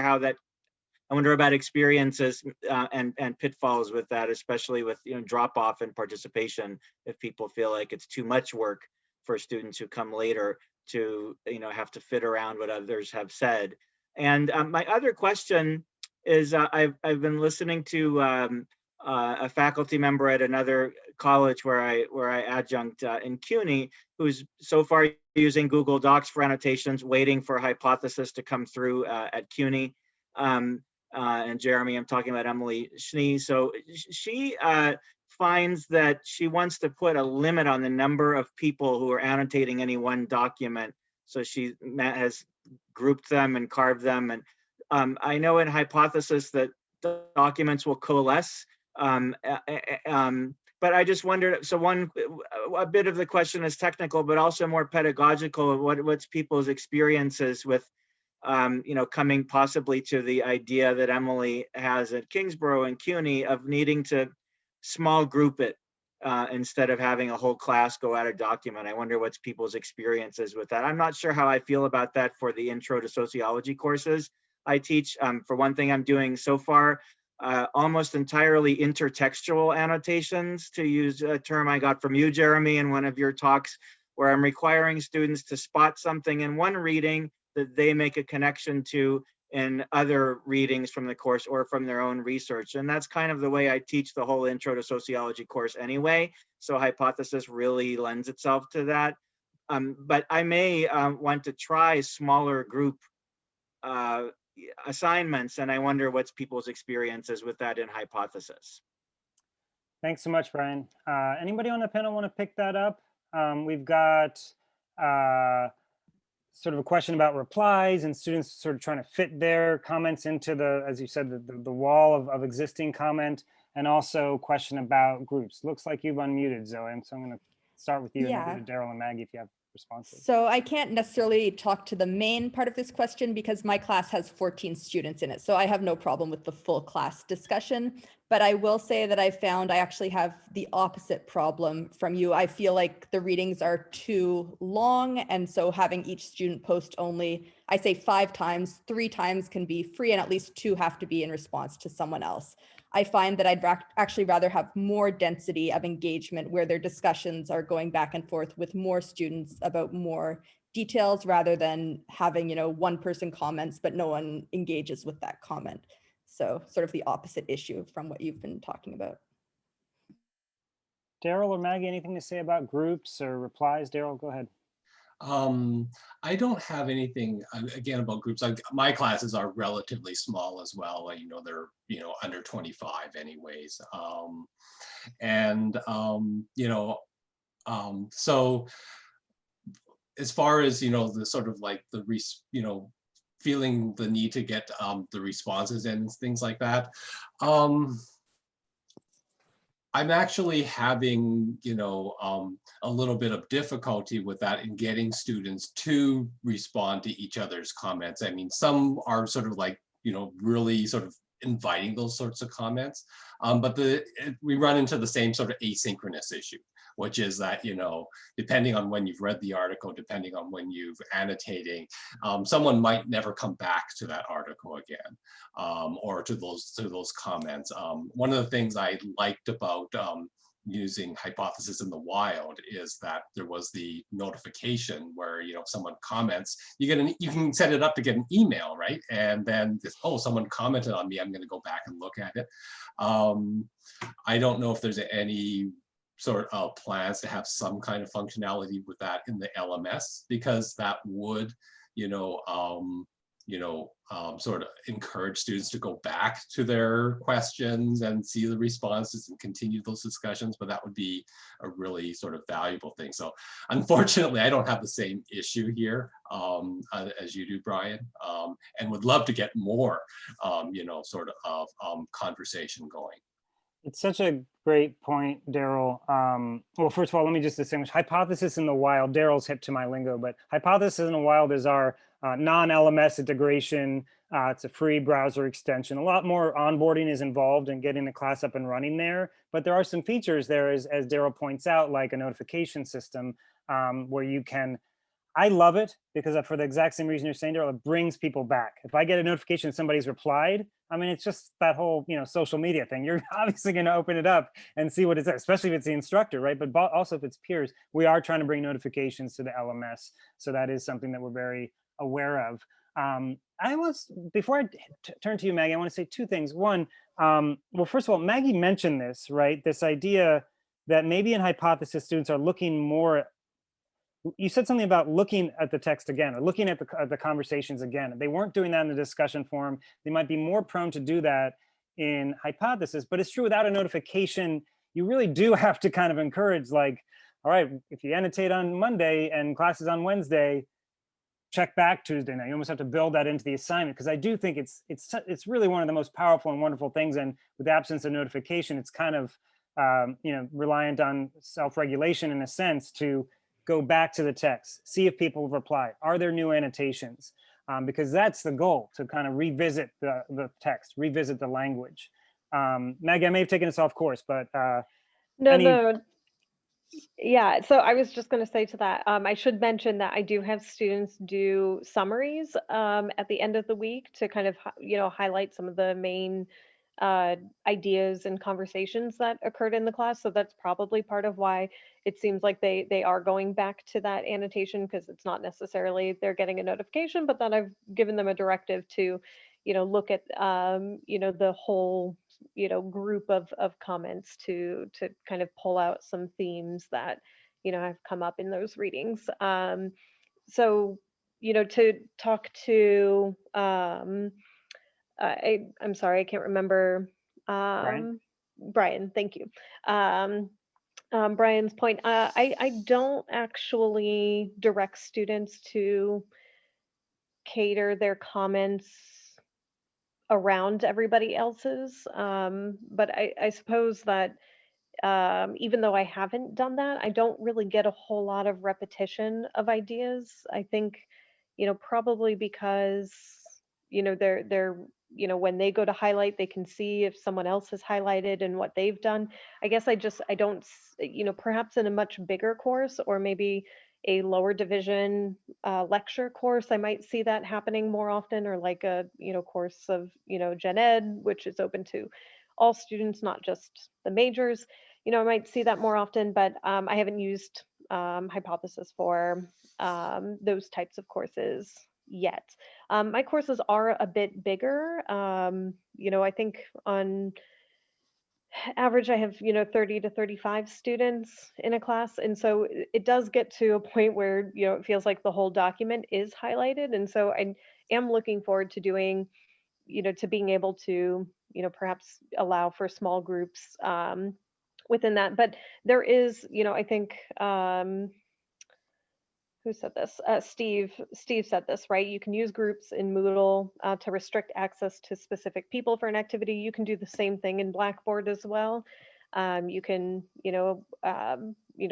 I wonder about experiences and pitfalls with that, especially with drop off in participation. If people feel like it's too much work for students who come later to have to fit around what others have said. And my other question is, I've been listening to a faculty member at another college where I adjunct in CUNY, who's so far using Google Docs for annotations, waiting for Hypothesis to come through at CUNY. And Jeremy, I'm talking about Emily Schnee. So she finds that she wants to put a limit on the number of people who are annotating any one document. So she has grouped them and carved them. And I know in Hypothesis that documents will coalesce. But I just wondered, so a bit of the question is technical, but also more pedagogical. What's people's experiences with, coming possibly to the idea that Emily has at Kingsborough and CUNY of needing to small group it instead of having a whole class go at a document. I wonder what's people's experiences with that. I'm not sure how I feel about that for the Intro to Sociology courses I teach. For one thing, I'm doing so far almost entirely intertextual annotations, to use a term I got from you, Jeremy, in one of your talks, where I'm requiring students to spot something in one reading that they make a connection to in other readings from the course or from their own research. And that's kind of the way I teach the whole Intro to Sociology course anyway. So Hypothesis really lends itself to that. But I may want to try smaller group assignments, and I wonder what's people's experiences with that in Hypothesis. Thanks so much, Brian. Anybody on the panel want to pick that up? We've got sort of a question about replies and students sort of trying to fit their comments into the, as you said, the wall of existing comment, and also question about groups. Looks like you've unmuted, Zoe, and so I'm going to start with you and then go to Daryl and Maggie if you have responses. So I can't necessarily talk to the main part of this question because my class has 14 students in it. So I have no problem with the full class discussion, but I will say that I found I actually have the opposite problem from you. I feel like the readings are too long. And so having each student post only, I say 5 times, 3 times can be free, and at least 2 have to be in response to someone else. I find that I'd actually rather have more density of engagement where their discussions are going back and forth with more students about more details, rather than having, one person comments, but no one engages with that comment. So sort of the opposite issue from what you've been talking about. Daryl or Maggie, anything to say about groups or replies? Daryl, go ahead. I don't have anything again about groups. My classes are relatively small as well. They're under 25 anyways. So as far as the sort of like the feeling the need to get the responses and things like that. I'm actually having, a little bit of difficulty with that in getting students to respond to each other's comments. I mean, some are sort of like, really sort of inviting those sorts of comments, but we run into the same sort of asynchronous issue, which is that, depending on when you've read the article, depending on when you've annotating, someone might never come back to that article again, or to those comments. One of the things I liked about using Hypothesis in the wild is that there was the notification where, if someone comments, you can set it up to get an email, right? And then someone commented on me, I'm going to go back and look at it. I don't know if there's any sort of plans to have some kind of functionality with that in the LMS, because that would, sort of encourage students to go back to their questions and see the responses and continue those discussions, but that would be a really sort of valuable thing. So unfortunately, I don't have the same issue here as you do, Brian, and would love to get more, sort of conversation going. It's such a great point, Daryl. Well, first of all, let me just distinguish Hypothesis in the wild. Daryl's hip to my lingo, but Hypothesis in the wild is our non-LMS integration. It's a free browser extension. A lot more onboarding is involved in getting the class up and running there, but there are some features there, as Daryl points out, like a notification system where you can. I love it because for the exact same reason you're saying, Daryl, it brings people back. If I get a notification somebody's replied, I mean, it's just that whole, social media thing. You're obviously going to open it up and see what it says, especially if it's the instructor, right? But also if it's peers, we are trying to bring notifications to the LMS. So that is something that we're very aware of. Before I turn to you, Maggie, I want to say two things. One, well, first of all, Maggie mentioned this, right? This idea that maybe in hypothesis students are looking more, you said something about looking at the text again, or looking at the conversations again. They weren't doing that in the discussion forum. They might be more prone to do that in hypothesis, but it's true without a notification, you really do have to kind of encourage, like, all right, if you annotate on Monday and classes on Wednesday, check back Tuesday night. You almost have to build that into the assignment, because I do think it's really one of the most powerful and wonderful things. And with the absence of notification, it's kind of reliant on self-regulation in a sense to go back to the text, see if people reply. Are there new annotations? Because that's the goal, to kind of revisit the text, revisit the language. Maggie, I may have taken us off course, but No. Yeah, so I was just going to say to that, I should mention that I do have students do summaries at the end of the week to kind of, highlight some of the main ideas and conversations that occurred in the class. So that's probably part of why it seems like they are going back to that annotation, because it's not necessarily they're getting a notification, but then I've given them a directive to, look at, the whole group of comments to kind of pull out some themes that have come up in those readings. So to talk to I'm sorry, I can't remember. Brian, thank you. Brian's point, I don't actually direct students to cater their comments around everybody else's. But I suppose that even though I haven't done that, I don't really get a whole lot of repetition of ideas. I think, probably because, they're, when they go to highlight, they can see if someone else has highlighted and what they've done. I guess I don't, perhaps in a much bigger course, or maybe a lower division lecture course, I might see that happening more often, or like a, course of, gen ed, which is open to all students, not just the majors. I might see that more often, but I haven't used Hypothesis for those types of courses yet. My courses are a bit bigger. I think on average I have 30 to 35 students in a class, and so it does get to a point where it feels like the whole document is highlighted, and so I am looking forward to doing to being able to perhaps allow for small groups within that. But there is I think who said this? Steve said this, right? You can use groups in Moodle to restrict access to specific people for an activity. You can do the same thing in Blackboard as well. You can,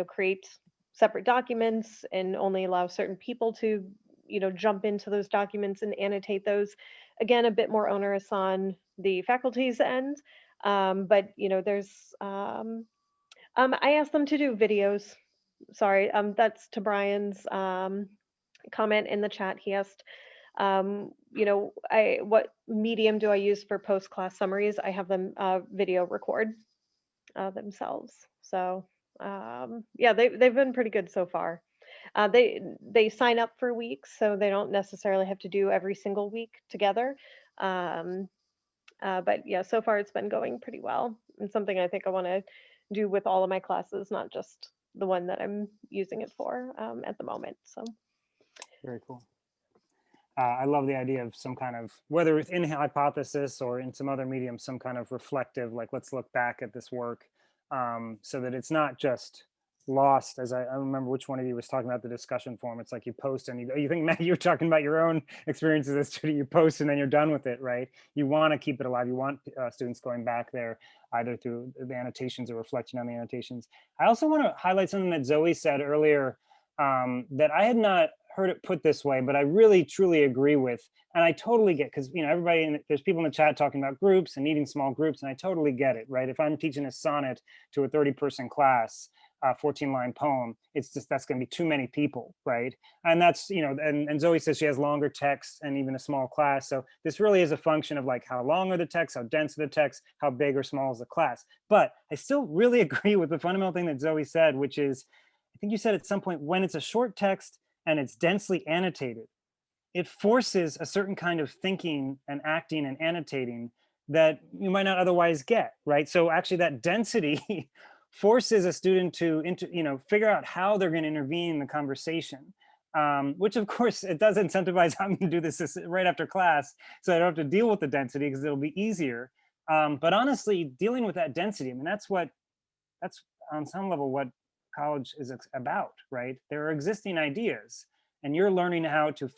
create separate documents and only allow certain people to, jump into those documents and annotate those. Again, a bit more onerous on the faculty's end, but there's. I asked them to do videos. Sorry, that's to Brian's comment in the chat. He asked, what medium do I use for post-class summaries? I have them video record themselves. So yeah, they've been pretty good so far. They sign up for weeks, so they don't necessarily have to do every single week together. But yeah, so far it's been going pretty well, and something I think I want to do with all of my classes, not just the one that I'm using it for at the moment. So very cool. I love the idea of some kind of, whether it's in Hypothesis or in some other medium, some kind of reflective, like let's look back at this work, so that it's not just lost. As I remember which one of you was talking about the discussion forum. It's like you post and you think, Matt, you're talking about your own experiences as a student. You post and then you're done with it, right? You want to keep it alive. You want students going back there either through the annotations or reflecting on the annotations. I also want to highlight something that Zoe said earlier that I had not heard it put this way, but I really truly agree with, and I totally get, because everybody, there's people in the chat talking about groups and needing small groups, and I totally get it, right? If I'm teaching a sonnet to a 30-person class, 14-line poem, it's just, that's going to be too many people, right? And that's, and Zoe says she has longer texts and even a small class. So this really is a function of like how long are the texts, how dense are the texts, how big or small is the class. But I still really agree with the fundamental thing that Zoe said, which is, I think you said at some point, when it's a short text and it's densely annotated, it forces a certain kind of thinking and acting and annotating that you might not otherwise get, right? So actually that density forces a student to figure out how they're going to intervene in the conversation, which of course it does incentivize having to do this right after class, so I don't have to deal with the density because it'll be easier. But honestly, dealing with that density, I mean, that's on some level what college is about, right? There are existing ideas, and you're learning how to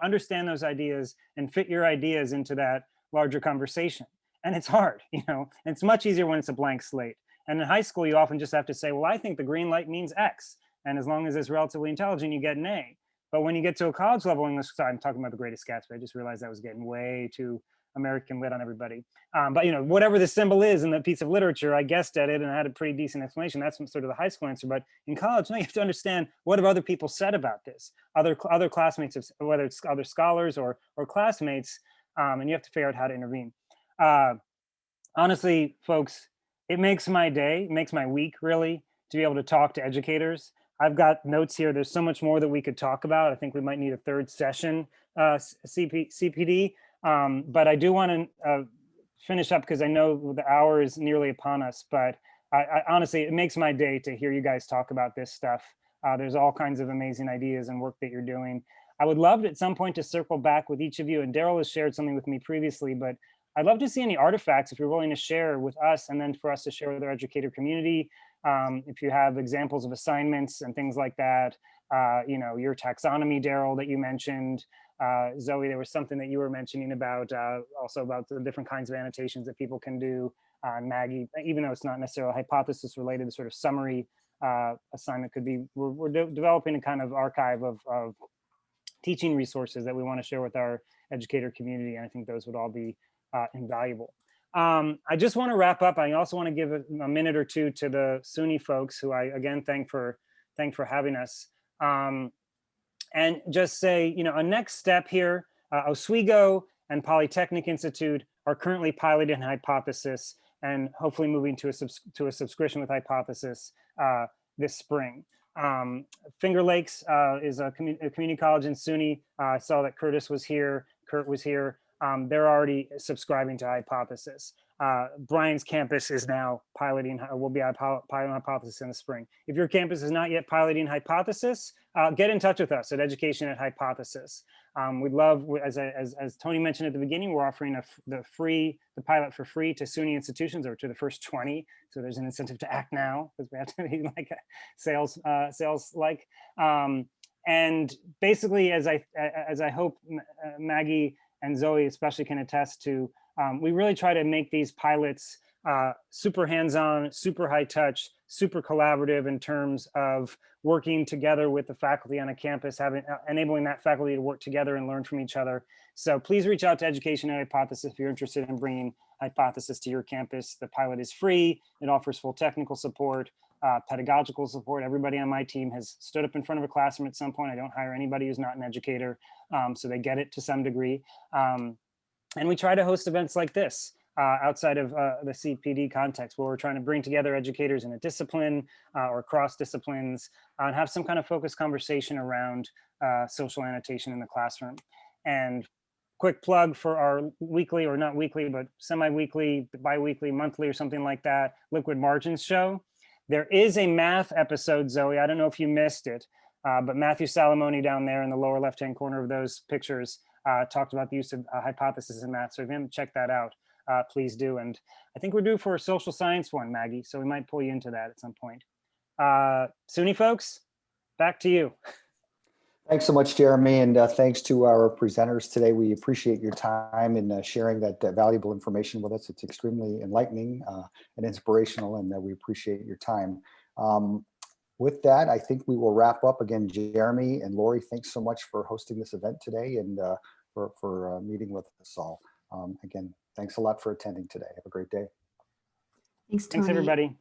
understand those ideas and fit your ideas into that larger conversation. And it's hard, and it's much easier when it's a blank slate. And in high school, you often just have to say, well, I think the green light means X. And as long as it's relatively intelligent, you get an A. But when you get to a college level English, sorry, I'm talking about the Greatest Gatsby. I just realized I was getting way too American lit on everybody. But whatever the symbol is in the piece of literature, I guessed at it and I had a pretty decent explanation. That's sort of the high school answer. But in college, no, you have to understand what have other people said about this, other classmates, whether it's other scholars or classmates, and you have to figure out how to intervene. Honestly, folks, it makes my day, it makes my week really to be able to talk to educators. I've got notes here. There's so much more that we could talk about. I think we might need a third session, CPD. But I do want to finish up because I know the hour is nearly upon us. But I honestly, it makes my day to hear you guys talk about this stuff. There's all kinds of amazing ideas and work that you're doing. I would love at some point to circle back with each of you. And Daryl has shared something with me previously, but I'd love to see any artifacts if you're willing to share with us, and then for us to share with our educator community. If you have examples of assignments and things like that, your taxonomy, Daryl, that you mentioned. Zoe, there was something that you were mentioning about also about the different kinds of annotations that people can do. Maggie, even though it's not necessarily hypothesis related, the sort of summary assignment could be, we're developing a kind of archive of teaching resources that we want to share with our educator community. And I think those would all be invaluable. I just want to wrap up. I also want to give a minute or two to the SUNY folks, who I again thank for having us. And just say, a next step here, Oswego and Polytechnic Institute are currently piloting Hypothesis and hopefully moving to a subscription with Hypothesis this spring. Finger Lakes is a community college in SUNY. I saw that Kurt was here. They're already subscribing to Hypothesis. Brian's campus is now will be piloting Hypothesis in the spring. If your campus is not yet piloting Hypothesis, get in touch with us at education@hypothesis. We'd love, as Tony mentioned at the beginning, we're offering the pilot for free to SUNY institutions, or to the first 20. So there's an incentive to act now, because we have to be like sales like. And basically, as I hope Maggie and Zoe especially can attest to, we really try to make these pilots super hands-on, super high touch, super collaborative in terms of working together with the faculty on a campus, enabling that faculty to work together and learn from each other. So please reach out to Education@Hypothesis if you're interested in bringing Hypothesis to your campus. The pilot is free. It offers full technical support, pedagogical support. Everybody on my team has stood up in front of a classroom at some point. I don't hire anybody who's not an educator, so they get it to some degree. And we try to host events like this outside of the CPD context, where we're trying to bring together educators in a discipline or cross disciplines and have some kind of focused conversation around social annotation in the classroom. And quick plug for our weekly, or not weekly, but semi-weekly, bi-weekly, monthly, or something like that, Liquid Margins show. There is a math episode, Zoe. I don't know if you missed it, but Matthew Salamone down there in the lower left-hand corner of those pictures talked about the use of Hypothesis in math. So if you haven't checked that out, please do. And I think we're due for a social science one, Maggie, so we might pull you into that at some point. SUNY folks, back to you. Thanks so much, Jeremy, and thanks to our presenters today. We appreciate your time in sharing that valuable information with us. It's extremely enlightening and inspirational, and we appreciate your time. With that, I think we will wrap up. Again, Jeremy and Lori, thanks so much for hosting this event today and for meeting with us all. Again, thanks a lot for attending today. Have a great day. Thanks, Tony. Thanks, everybody.